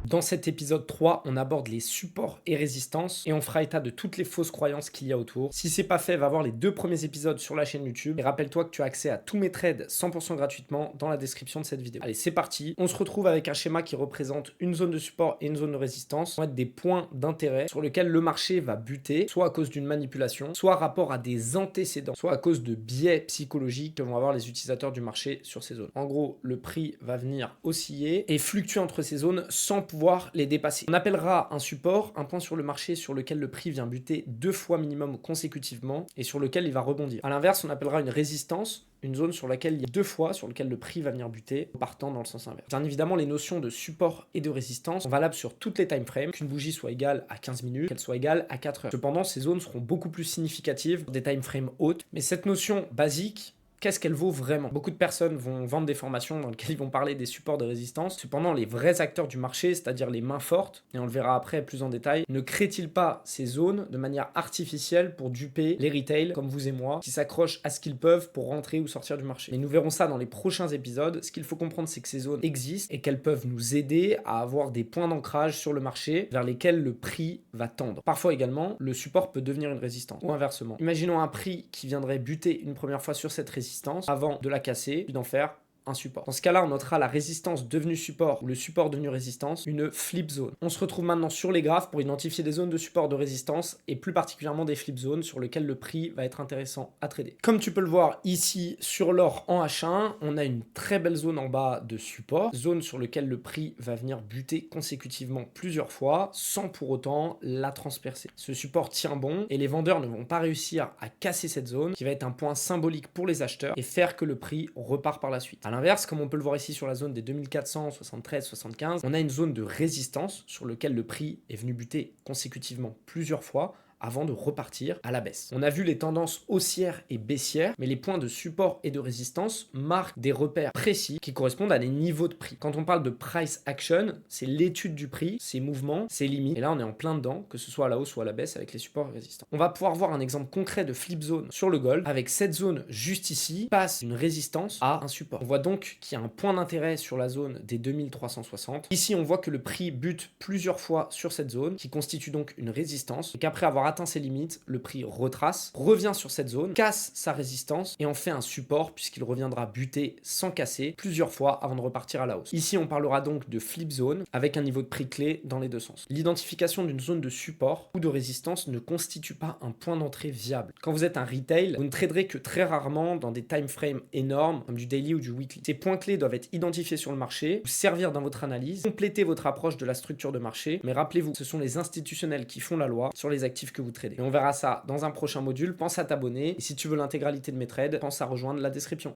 Dans cet épisode 3, on aborde les supports et résistances et on fera état de toutes les fausses croyances qu'il y a autour. Si c'est pas fait, va voir les 2 premiers épisodes sur la chaîne YouTube et rappelle-toi que tu as accès à tous mes trades 100% gratuitement dans la description de cette vidéo. Allez, c'est parti. On se retrouve avec un schéma qui représente une zone de support et une zone de résistance. Ça va être des points d'intérêt sur lesquels le marché va buter, soit à cause d'une manipulation, soit rapport à des antécédents, soit à cause de biais psychologiques que vont avoir les utilisateurs du marché sur ces zones. En gros, le prix va venir osciller et fluctuer entre ces zones sans pouvoir les dépasser. On appellera un support un point sur le marché sur lequel le prix vient buter 2 fois minimum consécutivement et sur lequel il va rebondir. A l'inverse, on appellera une résistance une zone sur laquelle il y a 2 fois sur lequel le prix va venir buter, partant dans le sens inverse. Bien évidemment, les notions de support et de résistance sont valables sur toutes les time frames, qu'une bougie soit égale à 15 minutes, qu'elle soit égale à 4 heures. Cependant, ces zones seront beaucoup plus significatives pour des time frames hautes, mais cette notion basique, qu'est-ce qu'elle vaut vraiment? Beaucoup de personnes vont vendre des formations dans lesquelles ils vont parler des supports de résistance. Cependant, les vrais acteurs du marché, c'est-à-dire les mains fortes, et on le verra après plus en détail, ne créent-ils pas ces zones de manière artificielle pour duper les retail, comme vous et moi, qui s'accrochent à ce qu'ils peuvent pour rentrer ou sortir du marché? Mais nous verrons ça dans les prochains épisodes. Ce qu'il faut comprendre, c'est que ces zones existent et qu'elles peuvent nous aider à avoir des points d'ancrage sur le marché vers lesquels le prix va tendre. Parfois également, le support peut devenir une résistance, ou inversement. Imaginons un prix qui viendrait buter une première fois sur cette résistance avant de la casser, puis d'en faire un support. Dans ce cas-là, on notera la résistance devenue support ou le support devenu résistance, une flip zone. On se retrouve maintenant sur les graphes pour identifier des zones de support de résistance et plus particulièrement des flip zones sur lesquelles le prix va être intéressant à trader. Comme tu peux le voir ici sur l'or en H1, on a une très belle zone en bas de support, zone sur laquelle le prix va venir buter consécutivement plusieurs fois sans pour autant la transpercer. Ce support tient bon et les vendeurs ne vont pas réussir à casser cette zone qui va être un point symbolique pour les acheteurs et faire que le prix repart par la suite. À l'inverse, comme on peut le voir ici sur la zone des 2473-75, on a une zone de résistance sur laquelle le prix est venu buter consécutivement plusieurs fois avant de repartir à la baisse. On a vu les tendances haussières et baissières, mais les points de support et de résistance marquent des repères précis qui correspondent à des niveaux de prix. Quand on parle de price action, c'est l'étude du prix, ses mouvements, ses limites. Et là, on est en plein dedans, que ce soit à la hausse ou à la baisse avec les supports et résistants. On va pouvoir voir un exemple concret de flip zone sur le gold, avec cette zone juste ici, passe d'une résistance à un support. On voit donc qu'il y a un point d'intérêt sur la zone des 2360. Ici, on voit que le prix bute plusieurs fois sur cette zone, qui constitue donc une résistance, et qu'après avoir atteint ses limites, le prix retrace, revient sur cette zone, casse sa résistance et en fait un support puisqu'il reviendra buter sans casser plusieurs fois avant de repartir à la hausse. Ici, on parlera donc de flip zone avec un niveau de prix clé dans les deux sens. L'identification d'une zone de support ou de résistance ne constitue pas un point d'entrée viable. Quand vous êtes un retail, vous ne traderez que très rarement dans des time frames énormes comme du daily ou du weekly. Ces points clés doivent être identifiés sur le marché, vous servir dans votre analyse, compléter votre approche de la structure de marché, mais rappelez-vous, ce sont les institutionnels qui font la loi sur les actifs que vous tradez. Et on verra ça dans un prochain module. Pense à t'abonner. Et si tu veux l'intégralité de mes trades, pense à rejoindre la description.